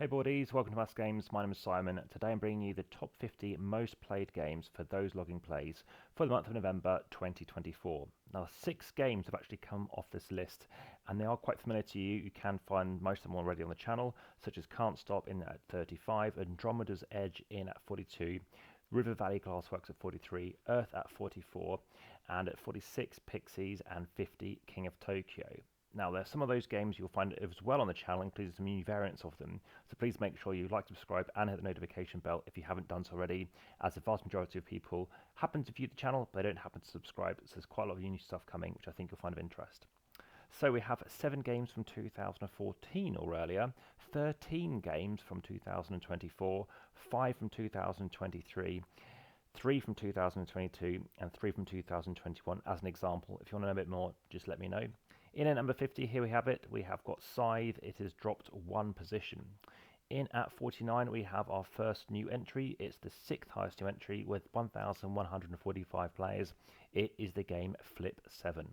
Hey boardies, welcome to AmassGames. My name is Simon. Today I'm bringing you the top 50 most played games for those logging plays for the month of November 2024. Now 6 games have actually come off this list and they are quite familiar to you. You can find most of them already on the channel, such as Can't Stop in at 35, Andromeda's Edge in at 42, River Valley Glassworks at 43, Earth at 44, and at 46 Pixies and 50 King of Tokyo. Now, there's some of those games you'll find as well on the channel, including some new variants of them. So please make sure you like, subscribe, and hit the notification bell if you haven't done so already, as the vast majority of people happen to view the channel, but they don't happen to subscribe. So there's quite a lot of new stuff coming, which I think you'll find of interest. So we have 7 games from 2014 or earlier, 13 games from 2024, 5 from 2023, 3 from 2022, and 3 from 2021 as an example. If you want to know a bit more, just let me know. In at number 50, here we have it. We have got Scythe. It has dropped 1 position. In at 49, we have our first new entry. It's the 6th highest new entry with 1,145 players. It is the game Flip 7.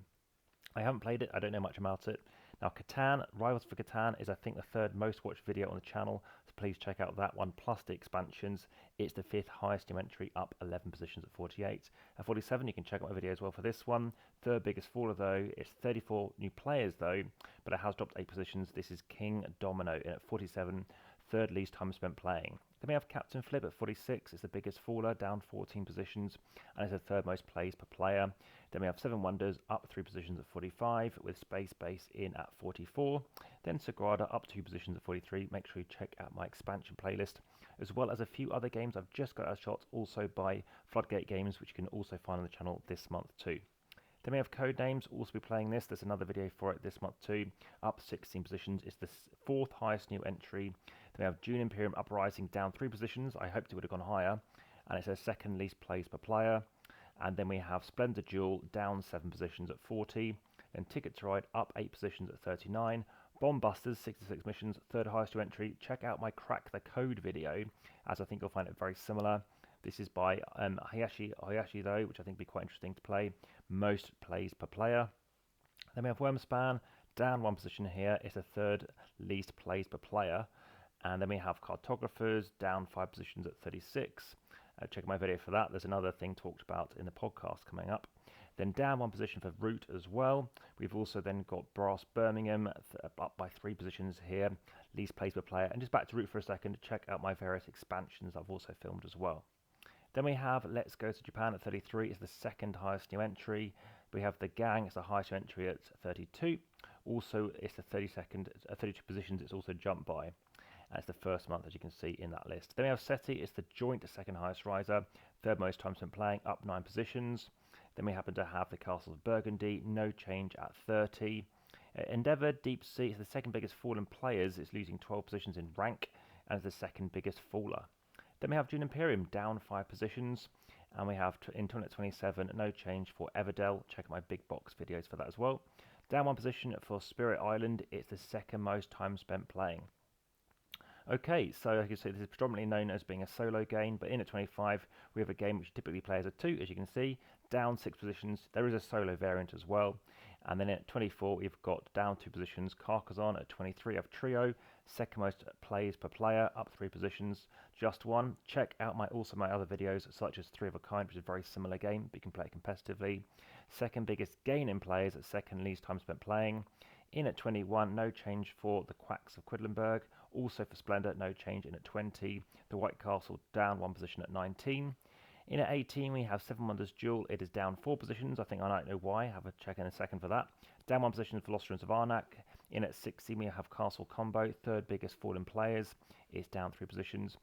I haven't played it. I don't know much about it. Now, Catan, Rivals for Catan is, I think, the 3rd most watched video on the channel, so please check out that one, plus the expansions. It's the 5th highest new entry, up 11 positions at 48. At 47, you can check out my video as well for this one. 3rd biggest faller, though. It's 34 new players, though, but it has dropped 8 positions. This is King Domino in at 47, 3rd least time spent playing. Then we have Captain Flip at 46. It's the biggest faller, down 14 positions, and it's the 3rd most plays per player. Then we have 7 Wonders, up 3 positions at 45, with Space Base in at 44. Then Sagrada, up 2 positions at 43. Make sure you check out my expansion playlist, as well as a few other games I've just got out shots, also by Floodgate Games, which you can also find on the channel this month too. Then we have Codenames, also be playing this. There's another video for it this month too, up 16 positions. It's the 4th highest new entry. Then we have Dune Imperium Uprising, down 3 positions. I hoped it would have gone higher, and it's a 2nd least plays per player. And then we have Splendor Duel, down 7 positions at 40. Then Ticket to Ride, up 8 positions at 39. Bomb Busters, 66 missions, 3rd highest new entry. Check out my Crack the Code video, as I think you'll find it very similar. This is by Hayashi though, which I think will be quite interesting to play. Most plays per player. Then we have Wingspan, down 1 position here. It's the 3rd least plays per player. And then we have Cartographers, down 5 positions at 36. Check my video for that. There's another thing talked about in the podcast coming up. Then down 1 position for Root as well. We've also then got Brass Birmingham up by 3 positions here, least plays per player. And just back to Root for a second, check out my various expansions I've also filmed as well. Then we have Let's Go to Japan at 33. It's the 2nd highest new entry. We have The Gang. It's the highest new entry at 32. Also, it's the 32nd, 32 positions. It's also jumped by. It's the 1st month, as you can see in that list. Then we have SETI. It's the joint 2nd highest riser, 3rd most time spent playing, up 9 positions. Then we happen to have the Castles of Burgundy, no change at 30. Endeavour Deep Sea is the 2nd biggest fall in players. It's losing 12 positions in rank and is the 2nd biggest faller. Then we have Dune Imperium, down 5 positions. And we have in 2027, no change for Everdell. Check out my big box videos for that as well. Down 1 position for Spirit Island. It's the 2nd most time spent playing. Okay, so like I say, this is predominantly known as being a solo game, but in at 25, we have a game which typically plays at 2, as you can see, down 6 positions. There is a solo variant as well. And then at 24, we've got down 2 positions, Carcassonne. At 23, of Trio, 2nd most plays per player, up 3 positions, just 1. Check out also my other videos, such as 3 of a Kind, which is a very similar game, but you can play it competitively. 2nd biggest gain in players, at 2nd least time spent playing. In at 21, no change for the Quacks of Quedlinburg. Also for Splendor, no change in at 20. The White Castle, down 1 position at 19. In at 18, we have 7 Wonders Duel. It is down 4 positions. I think I might know why. Have a check in a second for that. Down 1 position for Lost Ruins of Arnak. In at 16, we have Castle Combo, 3rd biggest fall in players. It's down 3 positions.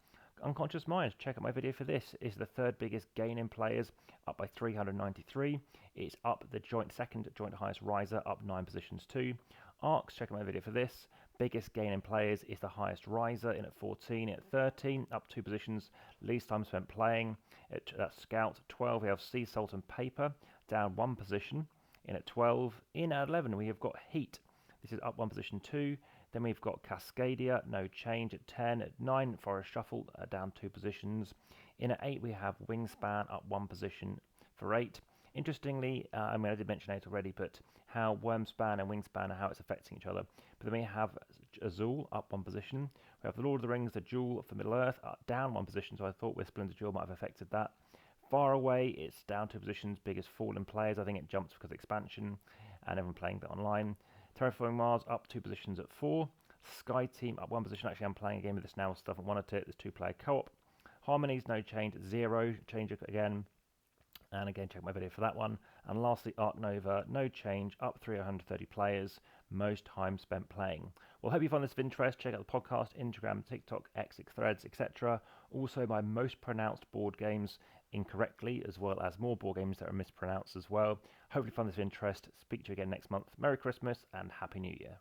Unconscious Minds, check out my video for this. It's the 3rd biggest gain in players, up by 393. It's up the 2nd joint highest riser, up 9 positions too. Arcs, check out my video for this. Biggest gain in players is the highest riser, in at 14. At 13, up 2 positions, least time spent playing. At Scout 12, we have Sea Salt and Paper, down 1 position. In at 12. In at 11, we have got Heat. This is up 1 position too. Then we've got Cascadia, no change at 10. At 9, Forest Shuffle, down 2 positions. In at 8, we have Wingspan, up 1 position for 8. Interestingly, I did mention 8 already, but how Wormspan and Wingspan and how it's affecting each other. But then we have Azul, up 1 position. We have the Lord of the Rings, the Jewel for Middle-earth, down 1 position, so I thought Whispering the Jewel might have affected that. Far Away, it's down 2 positions, biggest fall in players. I think it jumps because of expansion and everyone playing that online. Terraforming Mars, up 2 positions at 4. Sky Team, up 1 position. Actually, I'm playing a game of this now, so I haven't wanted it. There's 2-player co-op. Harmonies, no change, 0, change again. And again, check my video for that one. And lastly, Arc Nova, no change, up 330 players, most time spent playing. Well, hope you find this of interest. Check out the podcast, Instagram, TikTok, X, Threads, etc. Also, my most pronounced board games incorrectly, as well as more board games that are mispronounced as well. Hopefully, you find this of interest. Speak to you again next month. Merry Christmas and Happy New Year.